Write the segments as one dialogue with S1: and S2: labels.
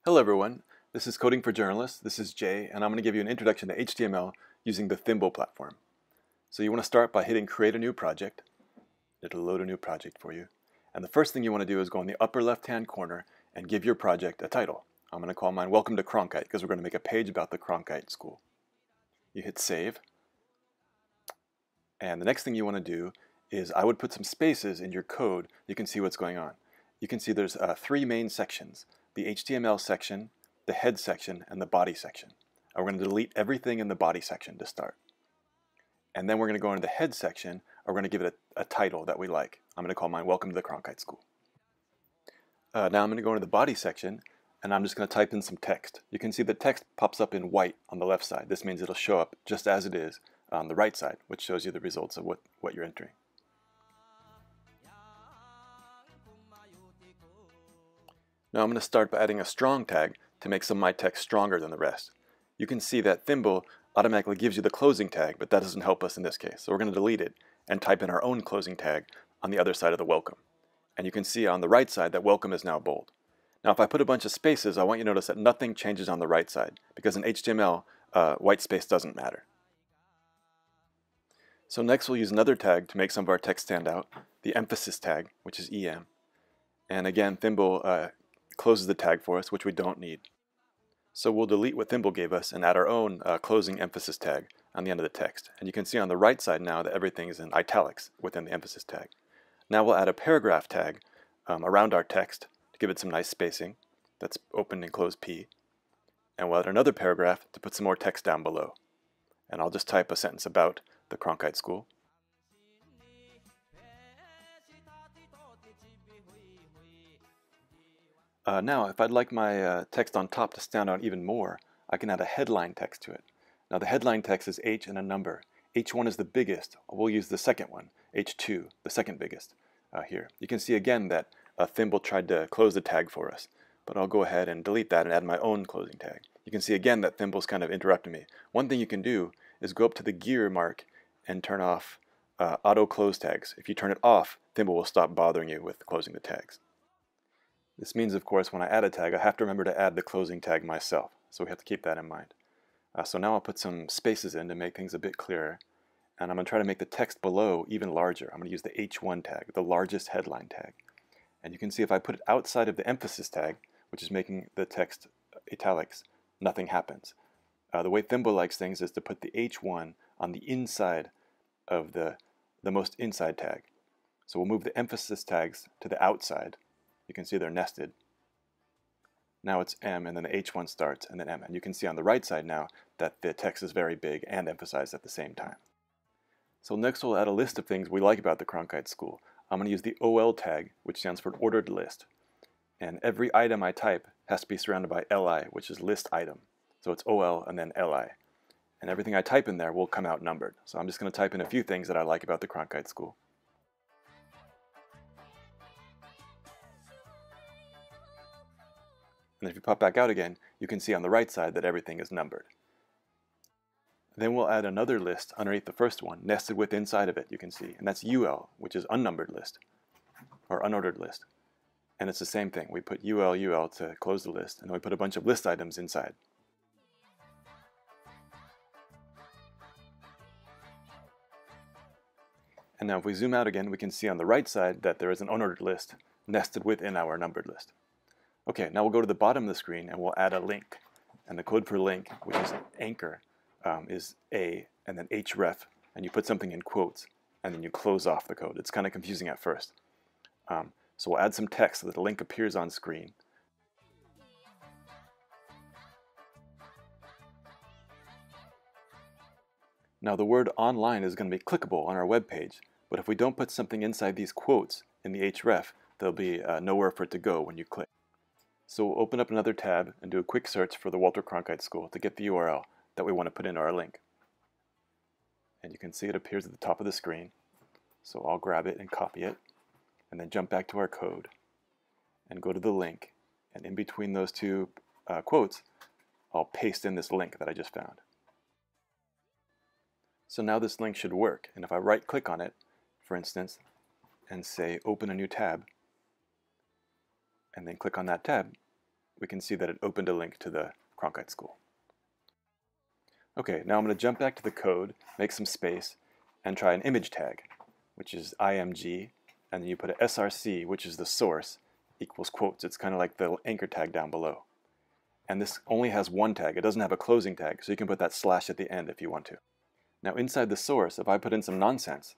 S1: Hello everyone, this is Coding for Journalists. This is Jay, and I'm going to give you an introduction to HTML using the Thimble platform. So you want to start by hitting Create a New Project. It'll load a new project for you. And the first thing you want to do is go in the upper left-hand corner and give your project a title. I'm going to call mine Welcome to Cronkite because we're going to make a page about the Cronkite school. You hit Save. And the next thing you want to do is I would put some spaces in your code. You can see what's going on. You can see there's three main sections: the HTML section, the head section, and the body section. We're going to delete everything in the body section to start. And then we're going to go into the head section, and we're going to give it a title that we like. I'm going to call mine Welcome to the Cronkite School. Now I'm going to go into the body section, and I'm just going to type in some text. You can see the text pops up in white on the left side. This means it'll show up just as it is on the right side, which shows you the results of what you're entering. Now I'm going to start by adding a strong tag to make some of my text stronger than the rest. You can see that Thimble automatically gives you the closing tag, but that doesn't help us in this case. So we're going to delete it and type in our own closing tag on the other side of the welcome. And you can see on the right side that welcome is now bold. Now if I put a bunch of spaces, I want you to notice that nothing changes on the right side, because in HTML, white space doesn't matter. So next we'll use another tag to make some of our text stand out, the emphasis tag, which is EM. And again, Thimble closes the tag for us, which we don't need. So we'll delete what Thimble gave us and add our own closing emphasis tag on the end of the text. And you can see on the right side now that everything is in italics within the emphasis tag. Now we'll add a paragraph tag around our text to give it some nice spacing. That's open and closed P. And we'll add another paragraph to put some more text down below. And I'll just type a sentence about the Cronkite School. Now, if I'd like my text on top to stand out even more, I can add a headline text to it. Now, the headline text is H and a number. H1 is the biggest. We'll use the second one, H2, the second biggest here. You can see again that Thimble tried to close the tag for us, but I'll go ahead and delete that and add my own closing tag. You can see again that Thimble's kind of interrupting me. One thing you can do is go up to the gear mark and turn off auto close tags. If you turn it off, Thimble will stop bothering you with closing the tags. This means, of course, when I add a tag, I have to remember to add the closing tag myself. So we have to keep that in mind. So now I'll put some spaces in to make things a bit clearer. And I'm going to try to make the text below even larger. I'm going to use the H1 tag, the largest headline tag. And you can see if I put it outside of the emphasis tag, which is making the text italics, nothing happens. The way Thimble likes things is to put the H1 on the inside of the most inside tag. So we'll move the emphasis tags to the outside. You can see they're nested. Now it's M, and then the H1 starts, and then M. And you can see on the right side now that the text is very big and emphasized at the same time. So next we'll add a list of things we like about the Cronkite School. I'm going to use the OL tag, which stands for ordered list. And every item I type has to be surrounded by LI, which is list item. So it's OL and then LI. And everything I type in there will come out numbered. So I'm just going to type in a few things that I like about the Cronkite School. And if you pop back out again, you can see on the right side that everything is numbered. Then we'll add another list underneath the first one, nested with inside of it, you can see. And that's UL, which is unnumbered list, or unordered list. And it's the same thing. We put UL to close the list, and then we put a bunch of list items inside. And now if we zoom out again, we can see on the right side that there is an unordered list nested within our numbered list. Okay, now we'll go to the bottom of the screen and we'll add a link. And the code for link, which is anchor, is A and then href, and you put something in quotes, and then you close off the code. It's kind of confusing at first. So we'll add some text so that the link appears on screen. Now the word online is going to be clickable on our web page, but if we don't put something inside these quotes in the href, there'll be nowhere for it to go when you click. So we'll open up another tab and do a quick search for the Walter Cronkite School to get the URL that we want to put in our link. And you can see it appears at the top of the screen. So I'll grab it and copy it, and then jump back to our code and go to the link. And in between those two quotes, I'll paste in this link that I just found. So now this link should work. And if I right click on it, for instance, and say open a new tab, and then click on that tab, we can see that it opened a link to the Cronkite School. Okay, now I'm going to jump back to the code, make some space, and try an image tag, which is img, and then you put a src, which is the source, equals quotes. It's kind of like the anchor tag down below. And this only has one tag. It doesn't have a closing tag, so you can put that slash at the end if you want to. Now inside the source, if I put in some nonsense,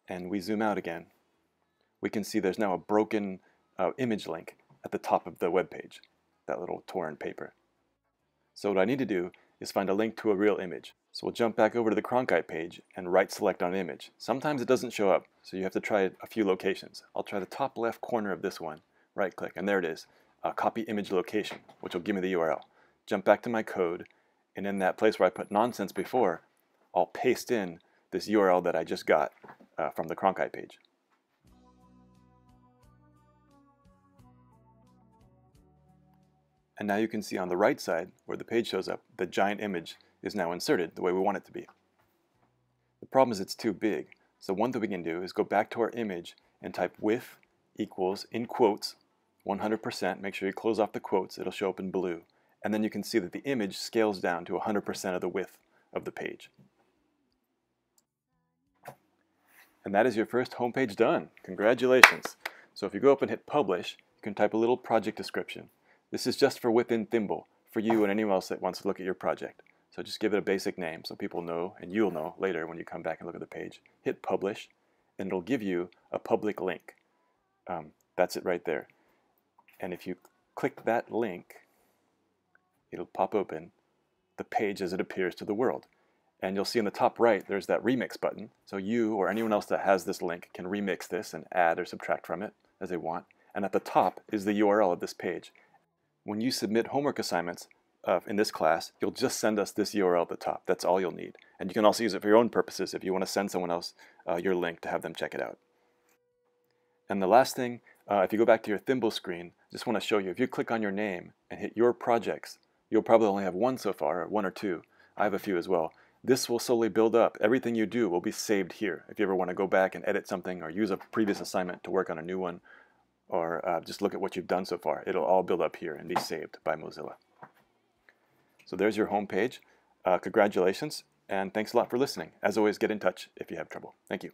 S1: and we zoom out again, we can see there's now a broken image link at the top of the web page, that little torn paper. So what I need to do is find a link to a real image. So we'll jump back over to the Cronkite page and right select on image. Sometimes it doesn't show up, so you have to try a few locations. I'll try the top left corner of this one, right click, and there it is, copy image location, which will give me the URL. Jump back to my code, and in that place where I put nonsense before, I'll paste in this URL that I just got from the Cronkite page. And now you can see on the right side, where the page shows up, the giant image is now inserted the way we want it to be. The problem is it's too big, so one thing we can do is go back to our image and type width equals, in quotes, 100%, make sure you close off the quotes, it'll show up in blue, and then you can see that the image scales down to 100% of the width of the page. And that is your first homepage done. Congratulations. So if you go up and hit publish, you can type a little project description. This is just for within Thimble, for you and anyone else that wants to look at your project. So just give it a basic name so people know, and you'll know later when you come back and look at the page. Hit publish, and it'll give you a public link. That's it right there. And if you click that link, it'll pop open the page as it appears to the world. And you'll see in the top right, there's that remix button. So you or anyone else that has this link can remix this and add or subtract from it as they want. And at the top is the URL of this page. When you submit homework assignments in this class, you'll just send us this URL at the top. That's all you'll need. And you can also use it for your own purposes if you want to send someone else your link to have them check it out. And the last thing, if you go back to your Thimble screen, I just want to show you, if you click on your name and hit your projects, you'll probably only have one so far, or one or two. I have a few as well. This will slowly build up. Everything you do will be saved here. If you ever want to go back and edit something or use a previous assignment to work on a new one, or just look at what you've done so far, it'll all build up here and be saved by Mozilla. So there's your home page. Congratulations, and thanks a lot for listening. As always, get in touch if you have trouble. Thank you.